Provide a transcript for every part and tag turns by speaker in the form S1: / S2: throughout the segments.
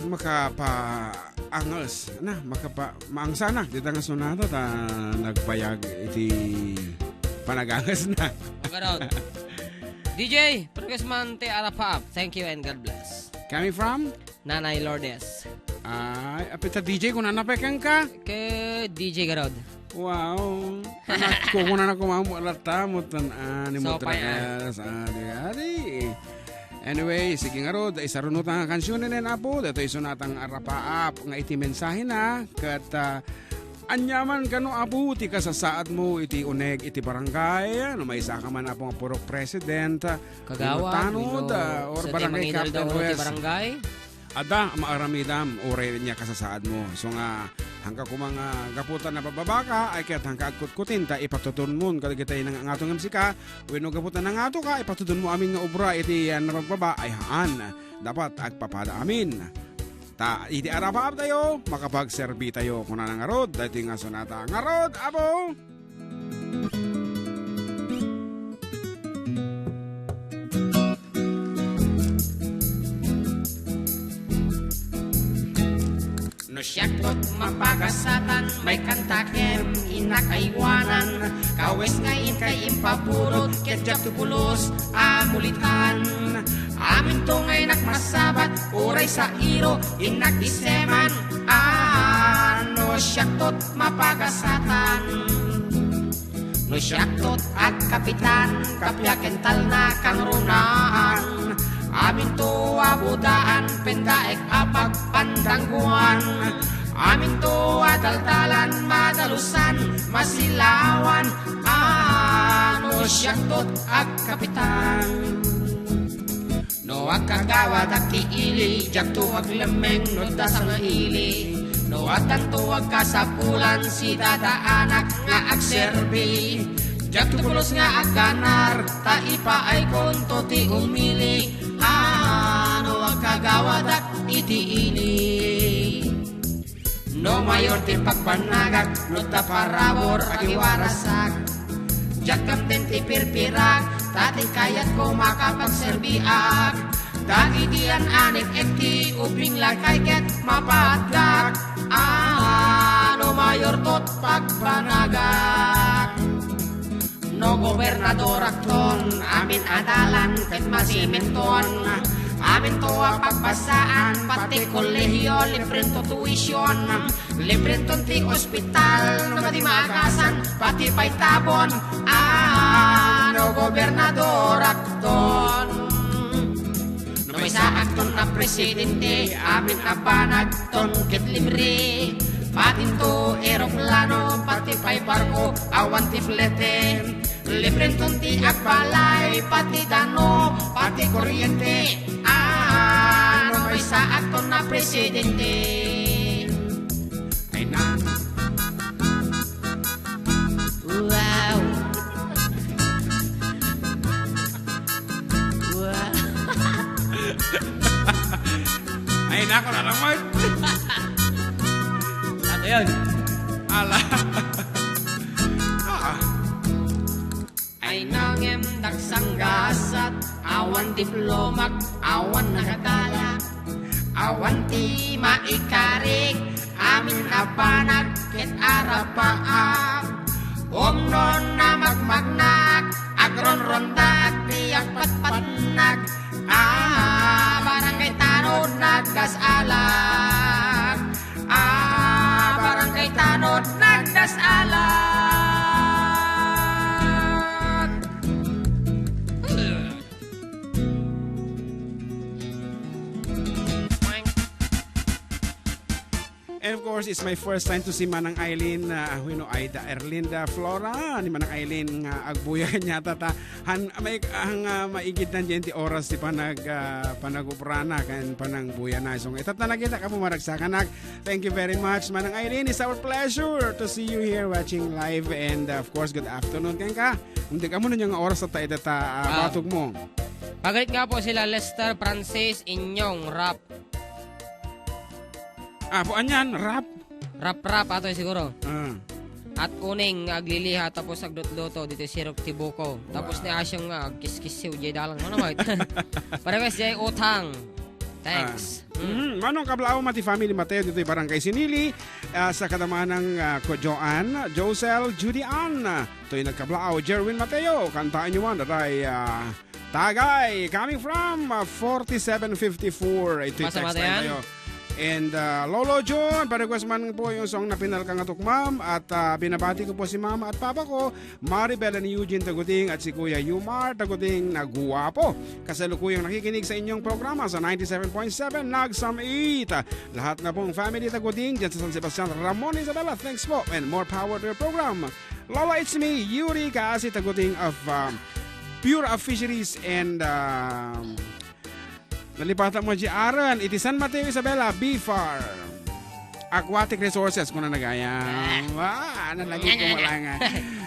S1: makapa-angles na makapa-maangsa na dito nga sonata ta nagpayag iti panagangas na.
S2: Ganon. DJ, Progressman Te Arapap. Thank you and God bless.
S1: Coming from?
S2: Nanay Lourdes.
S1: Ay, apita DJ kung nanapekang ka?
S2: Ke DJ Garod.
S1: Wow. Anak ko kung nanak kumamu alata mo tan ani mo
S2: So,
S1: trakas. Adi. Anyway, sige nga rod, isarunot ang kansyon na apo. Dito isunatang arapaap nga iti mensahe na kat anyaman kano apo ti kasasaad mo iti uneg iti barangay no may isa ka man apong purok president
S2: Kagawa.
S1: tanod or barangay captain
S2: West. Barangay.
S1: ada maaramidam ore niya kasasaad mo so nga hangga ko mga gaputan na bababaka ay kaya't hangga agkutkutin ta ipatutun mo kaligitay ng ngatong emsika wino gaputan na ngato ka ipatutun mo aming nga obra iti na pagbaba ay haan dapat agpapada amin ta iti arapaap tayo makapagserbi tayo kung na ngarod dahil nga sonata ngarod abo.
S3: No siyaktot mapagasatan, may kantakem, inakaiwanan, kawes ngayon kay impapurot, ketjak tupulos, amulitan. Amin to ngay nakmasabat, uray sa iro, inag-iseman, no siyaktot mapagasatan. No siyaktot at kapitan, kapyakental na kang runaan. Amin to abudaan, pendaek apag pandangguan. Amin to adaldalan, madalusan, masilawan. Ano siyaktot ag kapitan. No ag kagawad ag tiili, jak to ag lemeng, no dasang ili. No atan to ag kasapulan, si dadaanak nga ag serbi. Jak to pulos nga ag ganar, taipa ay konto ti umili. Ano ang kagawadak iti ini. No mayor ti pagpanagak, no taparabor agiwarasak. Jakam din ti pirpirak, tati kayat ko makapagserbiak. Dagi diyan anik ekti, ubing lakay ket mapadgak. Ano mayor tot pagpanagak. No gobernador akton, amin adalan ket masimenton. Amin to pagpasaan, pati kolehiyo, librento tuition. Librenton ti ospital, no di makasan, pati pay tabon. No gobernador akton. No may sa akton na presidente, amin abanagton ket libre. Patin to aeroplano, pati pay barko, awan ti flete. Librenton ti agbalay, pati dano, pati kuryente. Ano may sa akton na presidente. Ay na. Wow. Wow.
S1: Ay nako na naman.
S2: Ano yun?
S1: Ala.
S3: Ay nangem daksanggasat, awan diplomak, awan nakatala, awan ti maikarik, amin apanag, ket arapaak. Omnon na magmagnak, agron-ronda at tiyak patpatnag, barangay tanod nagdasalag, barangay tanod nagdasalag.
S1: And of course, it's my first time to see Manang Eileen, Aida Erlinda Flora, ni Manang Eileen nga agbuya niya tata. May maigid na dyan ti oras ti panaguprana kan panang buya na. So itat na kita ka pumaragsakan. Thank you very much, Manang Eileen. It's our pleasure to see you here watching live. And of course, good afternoon kan ka. Hindi ka muna yung oras at itata batog mo.
S2: Pagalit nga po sila Lester Francis Inyong Rap.
S1: Puan yan, rap.
S2: Rap ato siguro.
S1: At
S2: uning agliliha tapos agdutluto dito sirop tibuko. Tapos ni asyong agkiskisiw jay dalang mo naman. Parehas jay utang. Thanks.
S1: Manong kablao mati family Mateo dito'y Barangay Sinili sa kadamanang ko Joanne, Josel, Judy Ann. Ito'y nagkablao Jerwin Mateo. Kantaan nyo man daray Tagay coming from 4754. Ito'y text
S2: Masama
S1: line
S2: yan.
S1: tayo. And Lolo John, pa-request man po yung song na pinal kang atok ma'am. At binabati ko po si mama at papa ko, Maribel and Eugene Taguting at si Kuya Yumar Taguting na guwapo. Kasalukuyang nakikinig sa inyong programa sa 97.7 Nagsam 8. Lahat na pong family Taguting dyan sa San Sebastian, Ramon Isabela, thanks po and more power to your program. Lola, it's me, Yuri Kaasi Taguting of Pure Fisheries and nalipatan mo si Aaron, iti San Mateo Isabela, B-Farm. Aquatic Resources, kung na nagaya. Nalagi ko wala nga.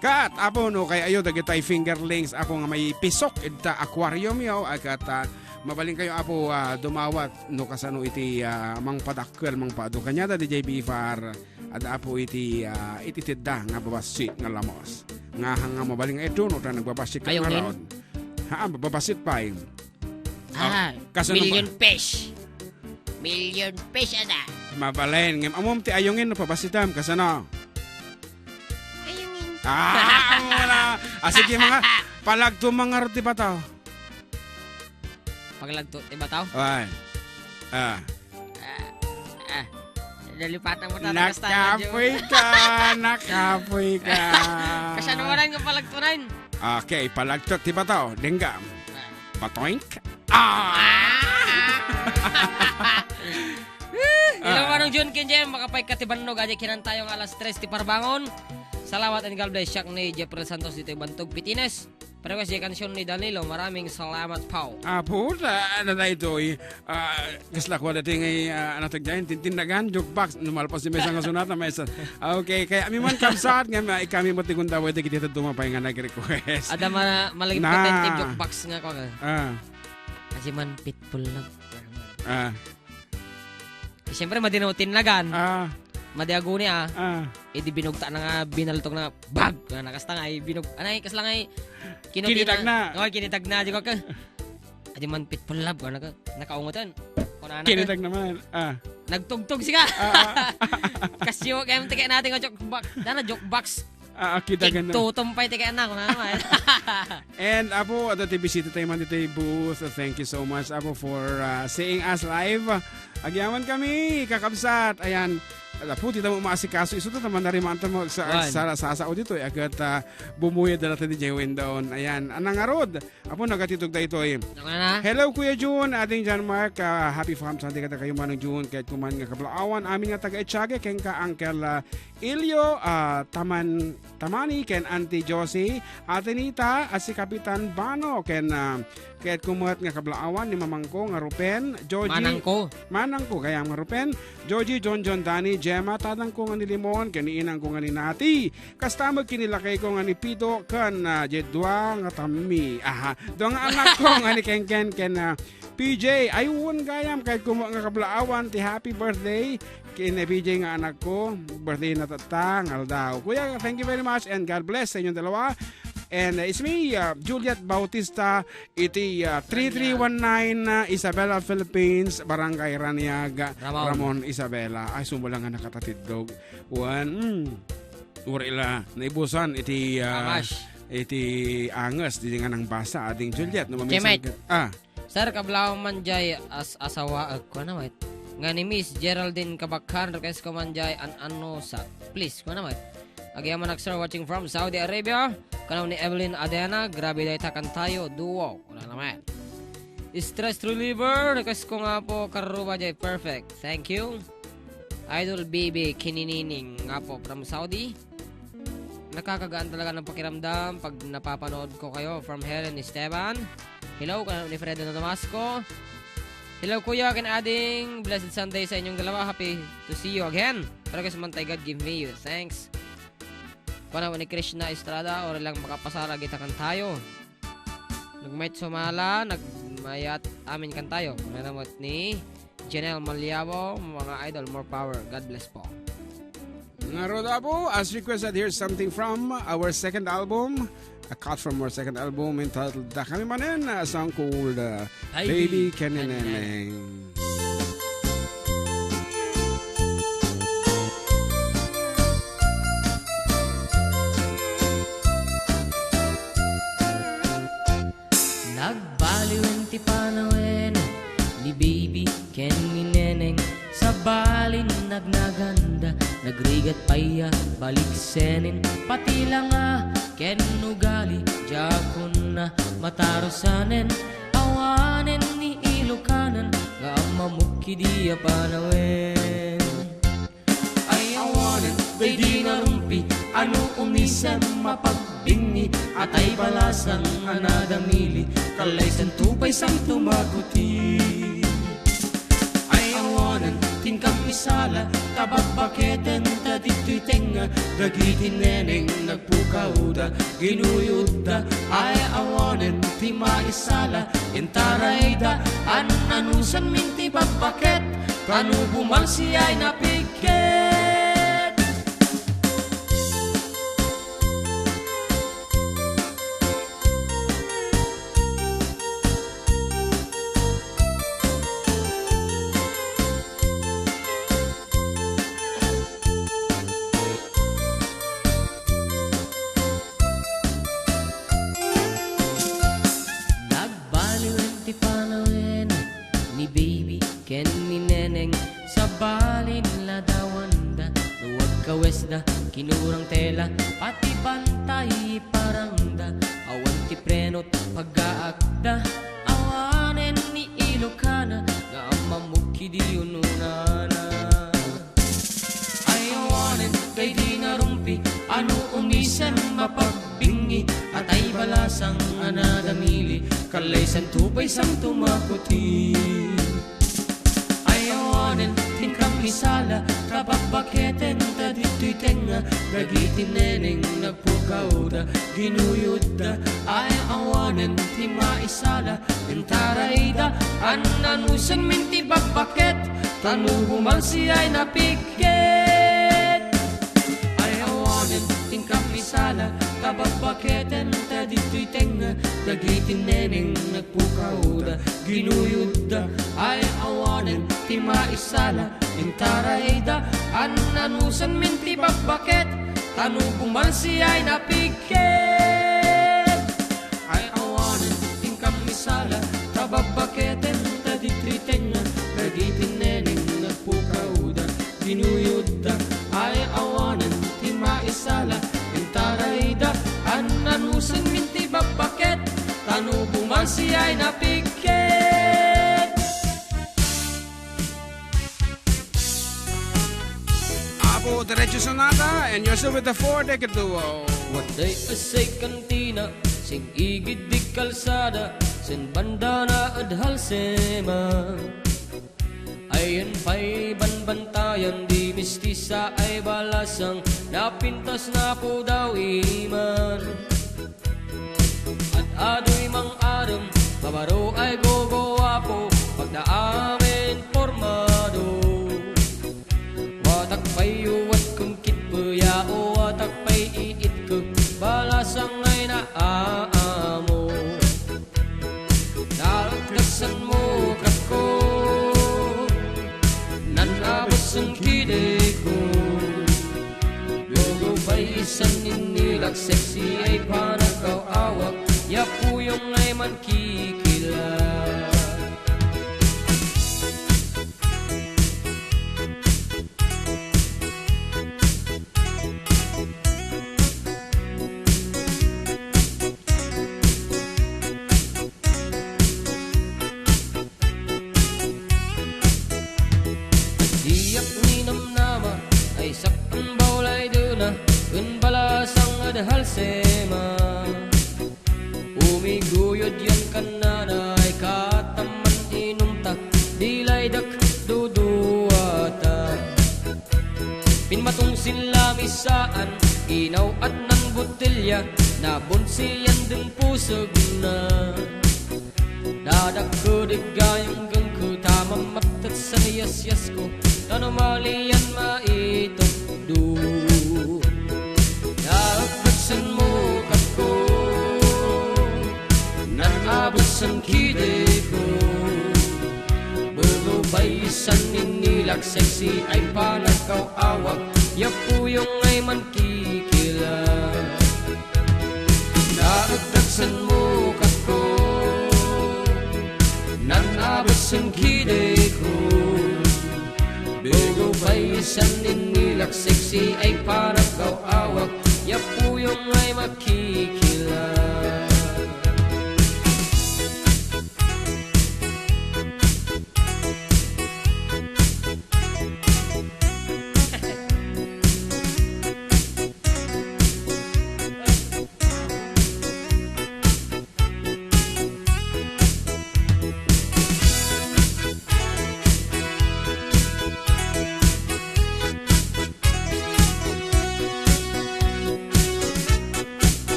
S1: Kat, apo no, kay ayo, dagitay fingerlings, apo nga may pisok, ita aquarium yaw, akat mabaling kayo apo dumawat, no kasano iti mang padakkel, mang pado. Kanya da DJ B-Far, at apo iti tidda nga babasit nga lamos. Nga hanga mabaling ito, no, ta nagbabasit ka nga raon. Babasit pa yun.
S3: Million fish. Million fish ana.
S1: Mabalain ngem amom ti ayungin no pabasitam kasano.
S3: Ayungin.
S1: Wala. Sige mga palagto mga roti pa to.
S2: Paglagto, diba tao?
S1: Ay.
S2: Nalipatan mo tatakas tayo.
S1: Nakapoy ka.
S2: Kasi naman nga palagtunan.
S1: Okay, palagto ti ba to? Denggam. Patoink.
S2: Hello, Manong Jun Kinjem, makapay katibanog, aja kinan tayo ng alas 3 ti parbangon. Salawat and God bless siyak ni Jeffrey Santos dito Bantog, Pitines. Parewas di kansyon ni Danilo, maraming salamat po.
S1: Puta, na ito kasla ko dating ay natagdayan, tintindagan, jukebox, numalpas si Mesa nga sunata, Mesa. Okay, kaya mi man kamsat, nga kami mo tigunda, wede kita dumapay nga nag-request.
S2: Ada malagit patentive jukebox nga ko. Kasi man pitbull lang. Siyempre, madinautin lagan. Madiaguni Edi binugta na nga binaltog na bag. Nakasta nga ay binug. Anay, kasla nga ay
S1: kinitag na.
S2: Oo, kinitag na. Diyo ka. Adi man pitbull lab. Nakaungutan.
S1: Kinitag naman.
S2: Nagtugtog siya. Kasyo, kaya tikay natin nga jokebox. Dana, jokebox.
S1: Kitagan na.
S2: Tutumpay tikay na.
S1: And Apo, at the bisita tayo man dito booth. Thank you so much, Apo, for seeing us live. Agyaman kami, kakabsat. Ayan. Apo, tita mo maasikaso. Isuto naman na rin mo sa sao dito. Agat bumuyad na natin di Jewin doon. Ayan. Anang arod. Apo, nagatitog tayo ito eh. Hello, Kuya June. Ating John Mark. Happy Farm Sunday ka kayo Manong June. Kahit kuman nga kablaawan. Amin nga taga-Echage. Ken ka Uncle Ilyo. Tamani. Ken Auntie Josie. Atenita. At si Kapitan Bano. Ken kahit kumuhat nga kablaawan ni Mamangko nga Rupen. Joji. Manangko. Kaya nga Rupen. Joji, John, Dani, Gemma, tatang ko nga ni Limon, kaniinang ko nga ni Nati. Kastamag kinilakay ko nga ni Pito, kan jedwa nga tami. Doang anak ko nga ni Ken PJ, ayun gayam, kahit kumuha nga kablaawan, ti happy birthday. Kina PJ nga anak ko, birthday na tatangal daw. Kuya, thank you very much and God bless sa inyong dalawa. And it's me, Juliet Bautista, iti 3319 Isabela, Philippines, Barangay Raniaga, Ramon Isabela. Ay, sumula nga nakatatidog. Urila, naibusan, iti angas, di nga ng basa, ading Juliet.
S2: Sir, kablaw man jay asawa, ko na wait. Nga ni Miss Geraldine Kabakhan, request ko man jay ano sa, please, ko na wait. Agyaman sir watching from Saudi Arabia. Kanaw ni Evelyn Adena. Grabe dahi takan tayo. Duo. Wala naman. Stress reliever. Request ko nga po karuba jay perfect. Thank you. Idol baby kininining nga po from Saudi. Nakakagaan talaga ng pakiramdam pag napapanood ko kayo from Helen Esteban. Hello kanaw ni Fredo na Damasco. Hello kuya, kinading blessed Sunday sa inyong dalawa. Happy to see you again. Pero kasi mantay God give me you. Thanks. Kung ni Krishna Estrada or lang makapasara kita kan tayo. Nagmayt sumala, nagmayat amin kan tayo. Nanamot ni Janelle Malyabo, mga idol, more power. God bless po.
S1: Nga Roda po, as requested, here's something from our second album. A cut from our second album entitled Da Kami Manin, a song called Baby Kanineneng.
S2: nagnaganda, nagrigat paya, balik senin, pati lang ken ugali, jakon na matarosanen, awanen ni Ilokanan, nga mamukki diya panawen. Ay awanen, day di narumpi, ano umisan mapagbingi, atay balasang anadamili, kalaysan tupay sang tumaguti. Ay awanen, tingkang misala, tabagbaketen ta dito'y tenga, dagitin neneng nagpukauda, ginuyuda. Ay awanen, ti maisala, intarayda, ananusan minti bagbaket, kanubuman siya'y napiket. Ken ni neneng sa balin la dawanda, luwag kawesda, kinurang tela, pati bantay parangda, awan ti prenot pag-aakda, awanen ni Ilokana, nga mamukki di ununana. Ay awanen, kay di narumpi, ano umisan mapagbingi, atay balasang anadamili, kalaysan tupay sang tumakuti. Tingkang misala, kabagbaketen ta dito'y tenga, dagitin neneng nagpukauda, ginuyuda. Ay awanen, ti maisala, intarayda, ananusan minti bagbaket, tanubuman siya'y napiket. Ay awanen, tingkang misala, kabagbaketen ta dito'y tenga, dagitin neneng nagpukauda, ginuyuda. Ay awanen, ti maisala, intarayda, ananusan minti bagbaket, tanubuman siya'y napiket. Ay awanen, tingkang misala, kabagbaketen ta dito'y tenga, dagitin neneng nagpukauda, ginuyuda. Ay awanen, ti maisala, intarayda, ananusan minti bagbaket, tanubuman siya'y napiket.
S1: Apo Derecho Sonata, and you're still with the four-decade duo.
S2: What day asay kantina, sing igid di kalsada, sin bandana adhal sema. Ayan pa'y banbantayan, di mistisa ay balasang, napintas na po daw iman. At ado'y mang adam, babaro ay gogowapo, pagdaamin formado. Watak pa'y uwat kung kitpuya, o watak pa'y iit ko, balasang ay naaamo. Nalaglasan mo kako, nanabos ang kide ko. Gogo pa'y isang inilag, sexy ay panagaw-awak, yapuyong ay mankikilala. Diyak ni namnama ay saktan baulay duna, kun balasang adhal sema. Umiguyod yan kanana ay kataman inumta, dilay dak duduwata. Pinmatong sinlamisaan, inaw at ng butilya, nabunsiyan din pusog na. Dadak ko digayong gangko, tamamatat sa niyas-yas ko, tanumalian maitokdo. Nakagsan mo kako, nanabot sang kide ko. Bagubay san ninilag, sexy ay panagaw-awak, yapuyong ay mankikila. Nakagsan mo kako, nanabot sang kide ko. Bigo pa'y isang ninilak, sexy ay parang kau awak, yapuyong ay makikilala.